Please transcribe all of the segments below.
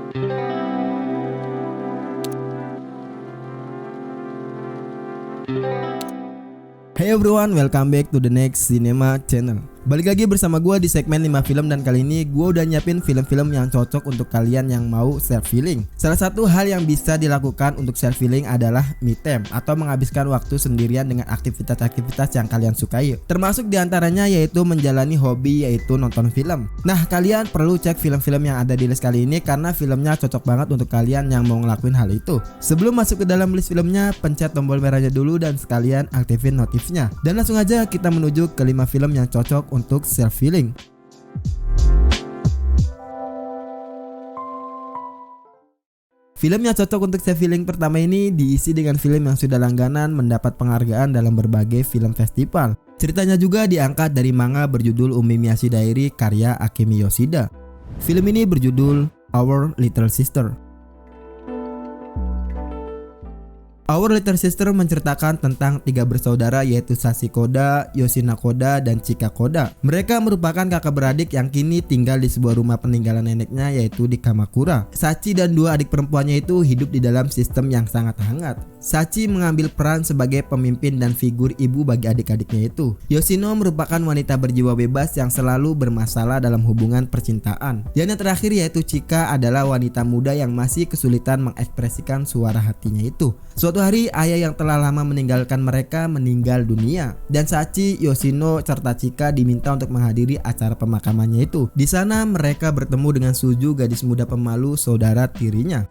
Hey everyone, welcome back to the next Cinema Channel. Balik lagi bersama gue di segmen 5 film, dan kali ini gue udah nyiapin film-film yang cocok untuk kalian yang mau self healing. Salah satu hal yang bisa dilakukan untuk self healing adalah me time atau menghabiskan waktu sendirian dengan aktivitas-aktivitas yang kalian sukai. Termasuk diantaranya yaitu menjalani hobi yaitu nonton film. Nah, kalian perlu cek film-film yang ada di list kali ini karena filmnya cocok banget untuk kalian yang mau ngelakuin hal itu. Sebelum masuk ke dalam list filmnya, pencet tombol merahnya dulu dan sekalian aktifin notifnya. Dan langsung aja kita menuju ke 5 film yang cocok untuk self healing. Film yang cocok untuk self healing pertama ini diisi dengan film yang sudah langganan mendapat penghargaan dalam berbagai film festival. Ceritanya juga diangkat dari manga berjudul Umemiyashi Diary karya Akemi Yoshida. Film ini berjudul Our Little Sister. Our Little Sister menceritakan tentang 3 bersaudara yaitu Sashi Koda, Yoshina Koda, dan Chika Koda. Mereka merupakan kakak beradik yang kini tinggal di sebuah rumah peninggalan neneknya yaitu di Kamakura. Sachi dan 2 adik perempuannya itu hidup di dalam sistem yang sangat hangat. Sachi mengambil peran sebagai pemimpin dan figur ibu bagi adik-adiknya itu. Yoshino merupakan wanita berjiwa bebas yang selalu bermasalah dalam hubungan percintaan. Dan yang terakhir yaitu Chika adalah wanita muda yang masih kesulitan mengekspresikan suara hatinya itu. Suatu hari ayah yang telah lama meninggalkan mereka meninggal dunia, dan Sachi, Yoshino, serta Chika diminta untuk menghadiri acara pemakamannya itu. Di sana mereka bertemu dengan Suju, gadis muda pemalu saudara tirinya.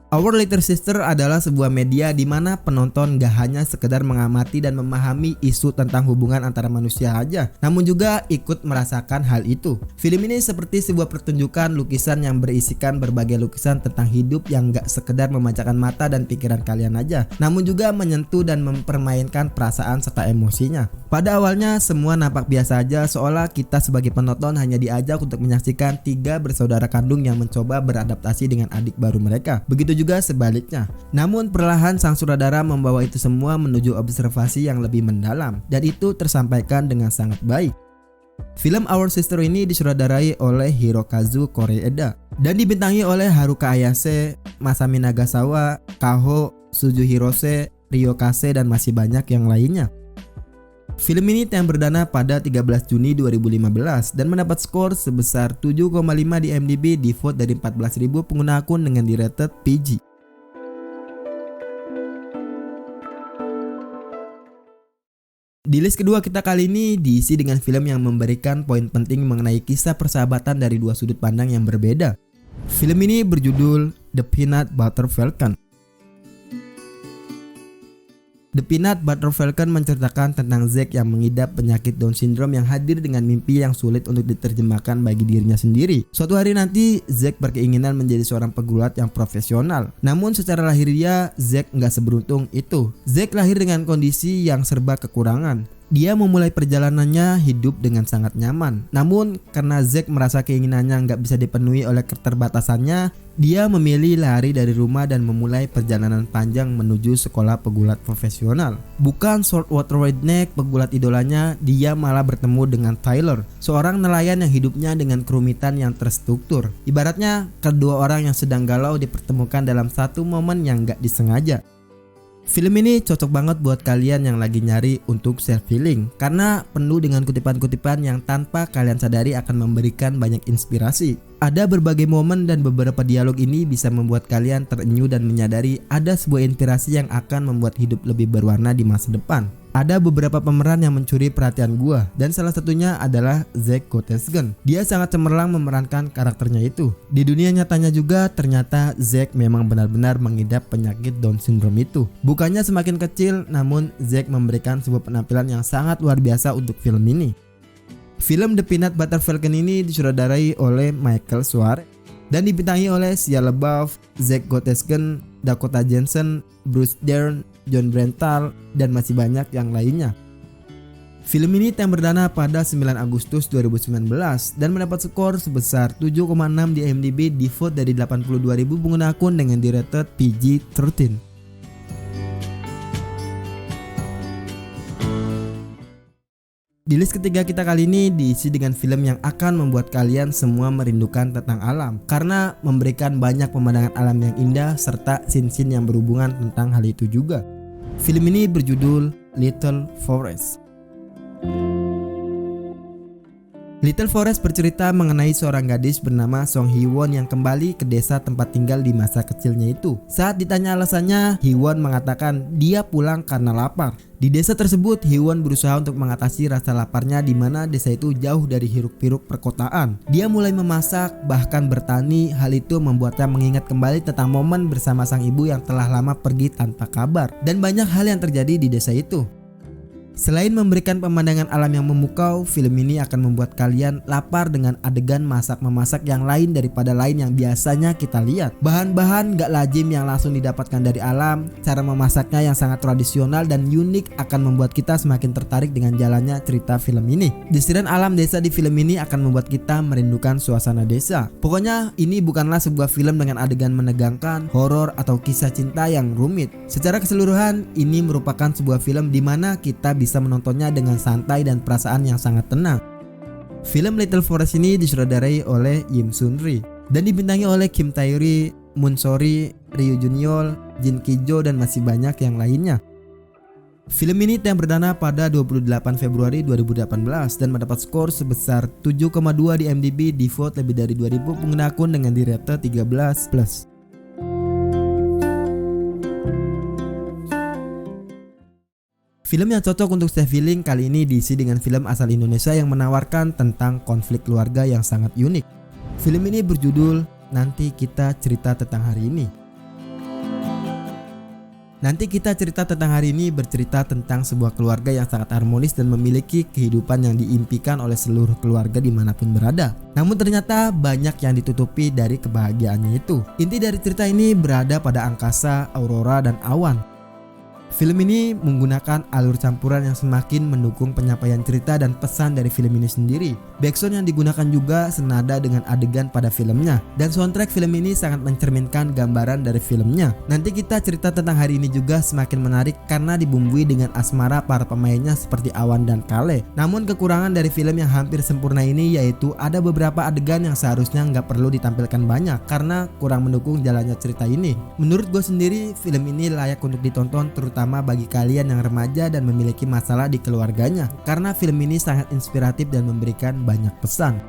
Our Little Sister adalah sebuah media di mana penonton gak hanya sekedar mengamati dan memahami isu tentang hubungan antara manusia aja, namun juga ikut merasakan hal itu. Film ini seperti sebuah pertunjukan lukisan yang berisikan berbagai lukisan tentang hidup yang gak sekedar memanjakan mata dan pikiran kalian aja, namun juga menyentuh dan mempermainkan perasaan serta emosinya. Pada awalnya semua nampak biasa aja, seolah kita sebagai penonton hanya diajak untuk menyaksikan 3 bersaudara kandung yang mencoba beradaptasi dengan adik baru mereka. Begitu juga sebaliknya. Namun perlahan sang sutradara membawa itu semua menuju observasi yang lebih mendalam, dan itu tersampaikan dengan sangat baik. Film Our Sister ini disutradarai oleh Hirokazu Koreeda dan dibintangi oleh Haruka Ayase, Masami Nagasawa, Kaho, Suzu Hirose, Ryo Kase, dan masih banyak yang lainnya. Film ini tayang perdana pada 13 Juni 2015 dan mendapat skor sebesar 7,5 di IMDb di vote dari 14.000 pengguna akun dengan di-rated PG. Di list kedua kita kali ini diisi dengan film yang memberikan poin penting mengenai kisah persahabatan dari 2 sudut pandang yang berbeda. Film ini berjudul The Peanut Butter Falcon. The Peanut Butter Falcon menceritakan tentang Zack yang mengidap penyakit Down syndrome yang hadir dengan mimpi yang sulit untuk diterjemahkan bagi dirinya sendiri. Suatu hari nanti, Zack berkeinginan menjadi seorang pegulat yang profesional. Namun secara lahiriah, Zack nggak seberuntung itu. Zack lahir dengan kondisi yang serba kekurangan. Dia memulai perjalanannya hidup dengan sangat nyaman. Namun karena Zack merasa keinginannya nggak bisa dipenuhi oleh keterbatasannya, dia memilih lari dari rumah dan memulai perjalanan panjang menuju sekolah pegulat profesional. Bukan saltwater redneck pegulat idolanya, dia malah bertemu dengan Tyler, seorang nelayan yang hidupnya dengan kerumitan yang terstruktur. Ibaratnya kedua orang yang sedang galau dipertemukan dalam satu momen yang nggak disengaja. Film ini cocok banget buat kalian yang lagi nyari untuk self healing karena penuh dengan kutipan-kutipan yang tanpa kalian sadari akan memberikan banyak inspirasi. Ada berbagai momen dan beberapa dialog ini bisa membuat kalian terenyuh dan menyadari ada sebuah inspirasi yang akan membuat hidup lebih berwarna di masa depan. Ada beberapa pemeran yang mencuri perhatian gua, dan salah satunya adalah Zack Gottesgen. Dia sangat cemerlang memerankan karakternya itu. Di dunia nyatanya juga ternyata Zack memang benar-benar mengidap penyakit Down syndrome itu. Bukannya semakin kecil, namun Zack memberikan sebuah penampilan yang sangat luar biasa untuk film ini. Film The Peanut Butter Falcon ini disutradarai oleh Michael Schwartz dan dibintangi oleh Shia LaBeouf, Zack Gottesgen, Dakota Johnson, Bruce Dern, John Brental, dan masih banyak yang lainnya. Film ini tayang perdana pada 9 Agustus 2019 dan mendapat skor sebesar 7,6 di IMDb di vote dari 82.000 pengguna akun dengan di-rated PG-13. Di list ketiga kita kali ini diisi dengan film yang akan membuat kalian semua merindukan tentang alam karena memberikan banyak pemandangan alam yang indah serta scene-scene yang berhubungan tentang hal itu juga. Film ini berjudul Little Forest. Little Forest bercerita mengenai seorang gadis bernama Song Hee-won yang kembali ke desa tempat tinggal di masa kecilnya itu. Saat ditanya alasannya, Hee-won mengatakan dia pulang karena lapar. Di desa tersebut, Hee-won berusaha untuk mengatasi rasa laparnya di mana desa itu jauh dari hiruk-pikuk perkotaan. Dia mulai memasak, bahkan bertani. Hal itu membuatnya mengingat kembali tentang momen bersama sang ibu yang telah lama pergi tanpa kabar. Dan banyak hal yang terjadi di desa itu. Selain memberikan pemandangan alam yang memukau, film ini akan membuat kalian lapar dengan adegan masak-memasak yang lain daripada lain yang biasanya kita lihat. Bahan-bahan gak lazim yang langsung didapatkan dari alam, cara memasaknya yang sangat tradisional dan unik akan membuat kita semakin tertarik dengan jalannya cerita film ini. Desiran alam desa di film ini akan membuat kita merindukan suasana desa. Pokoknya ini bukanlah sebuah film dengan adegan menegangkan, horor atau kisah cinta yang rumit. Secara keseluruhan, ini merupakan sebuah film di mana kita bisa menontonnya dengan santai dan perasaan yang sangat tenang. Film Little Forest ini disutradarai oleh Im Sun-ri dan dibintangi oleh Kim Tae-ri, Moon So-ri, Ryu Jun-yeol, Jin Ki-jo dan masih banyak yang lainnya. Film ini tayang perdana pada 28 Februari 2018 dan mendapat skor sebesar 7,2 di IMDb, di vote lebih dari 2000 pengguna akun dengan di rate 13+. Film yang cocok untuk stay feeling kali ini diisi dengan film asal Indonesia yang menawarkan tentang konflik keluarga yang sangat unik. Film ini berjudul Nanti Kita Cerita Tentang Hari Ini. Nanti Kita Cerita Tentang Hari Ini bercerita tentang sebuah keluarga yang sangat harmonis dan memiliki kehidupan yang diimpikan oleh seluruh keluarga dimanapun berada. Namun ternyata banyak yang ditutupi dari kebahagiaannya itu. Inti dari cerita ini berada pada angkasa, aurora, dan awan. Film ini menggunakan alur campuran yang semakin mendukung penyampaian cerita dan pesan dari film ini sendiri. Backsound yang digunakan juga senada dengan adegan pada filmnya. Dan soundtrack film ini sangat mencerminkan gambaran dari filmnya. Nanti Kita Cerita Tentang Hari Ini juga semakin menarik karena dibumbui dengan asmara para pemainnya seperti Awan dan Kale. Namun kekurangan dari film yang hampir sempurna ini yaitu ada beberapa adegan yang seharusnya nggak perlu ditampilkan banyak karena kurang mendukung jalannya cerita ini. Menurut gue sendiri, film ini layak untuk ditonton terutama bagi kalian yang remaja dan memiliki masalah di keluarganya karena film ini sangat inspiratif dan memberikan banyak pesan.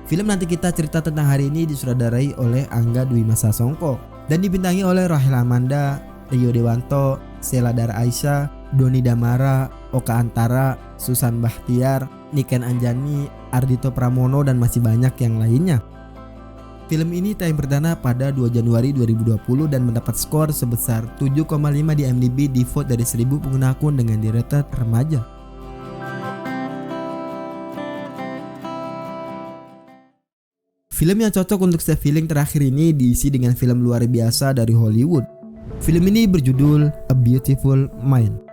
Film Nanti Kita Cerita Tentang Hari Ini disutradarai oleh Angga Dwi Masa Songko dan dibintangi oleh Rahel Amanda, Rio Dewanto, Sheila Dara Aisyah, Doni Damara, Oka Antara, Susan Bahtiar, Niken Anjani, Ardhito Pramono dan masih banyak yang lainnya. Film ini tayang perdana pada 2 Januari 2020 dan mendapat skor sebesar 7,5 di IMDb, di vote dari 1000 pengguna akun dengan di rated remaja. Film yang cocok untuk stay feeling terakhir ini diisi dengan film luar biasa dari Hollywood. Film ini berjudul A Beautiful Mind.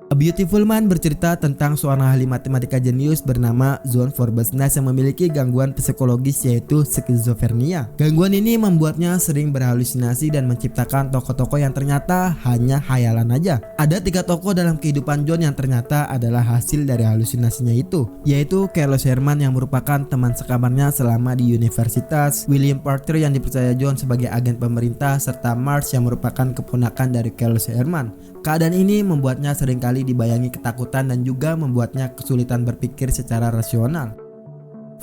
A Beautiful Mind bercerita tentang seorang ahli matematika jenius bernama John Forbes-Nash yang memiliki gangguan psikologis yaitu skizofrenia. Gangguan ini membuatnya sering berhalusinasi dan menciptakan tokoh-tokoh yang ternyata hanya khayalan aja. Ada 3 tokoh dalam kehidupan John yang ternyata adalah hasil dari halusinasinya itu, yaitu Carlos Herman yang merupakan teman sekamarnya selama di universitas, William Porter yang dipercaya John sebagai agen pemerintah, serta Marge yang merupakan keponakan dari Carlos Herman. Keadaan ini membuatnya seringkali dibayangi ketakutan dan juga membuatnya kesulitan berpikir secara rasional.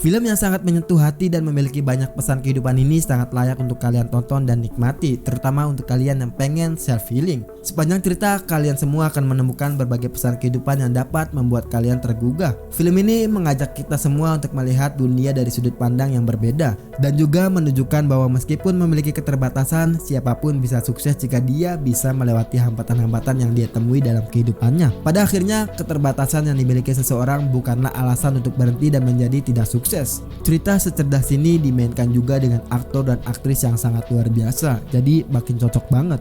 Film yang sangat menyentuh hati dan memiliki banyak pesan kehidupan ini sangat layak untuk kalian tonton dan nikmati, terutama untuk kalian yang pengen self healing. Sepanjang cerita, kalian semua akan menemukan berbagai pesan kehidupan yang dapat membuat kalian tergugah. Film ini mengajak kita semua untuk melihat dunia dari sudut pandang yang berbeda dan juga menunjukkan bahwa meskipun memiliki keterbatasan, siapapun bisa sukses jika dia bisa melewati hambatan-hambatan yang dia temui dalam kehidupannya. Pada akhirnya, keterbatasan yang dimiliki seseorang bukanlah alasan untuk berhenti dan menjadi tidak sukses. Cerita secerdas ini dimainkan juga dengan aktor dan aktris yang sangat luar biasa, jadi makin cocok banget.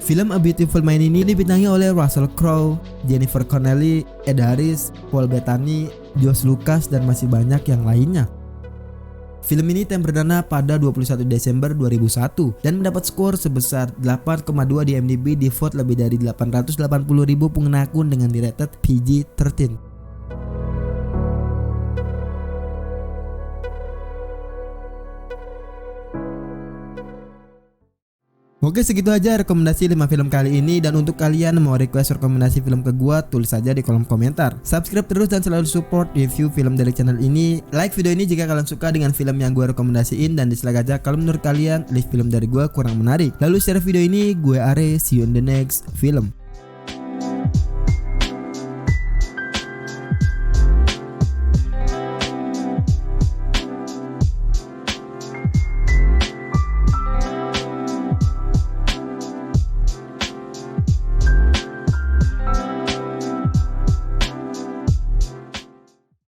Film A Beautiful Mind ini dibintangi oleh Russell Crowe, Jennifer Connelly, Ed Harris, Paul Bettany, Josh Lucas dan masih banyak yang lainnya. Film ini perdana pada 21 Desember 2001 dan mendapat skor sebesar 8,2 di IMDb, di vote lebih dari 880.000 pengguna akun dengan rated PG-13. Oke, segitu aja rekomendasi 5 film kali ini, dan untuk kalian mau request rekomendasi film ke gua, tulis aja di kolom komentar. Subscribe terus dan selalu support review film dari channel ini. Like video ini jika kalian suka dengan film yang gua rekomendasiin, dan dislike aja kalau menurut kalian list film dari gua kurang menarik. Lalu share video ini. Gue Are, see you in the next film.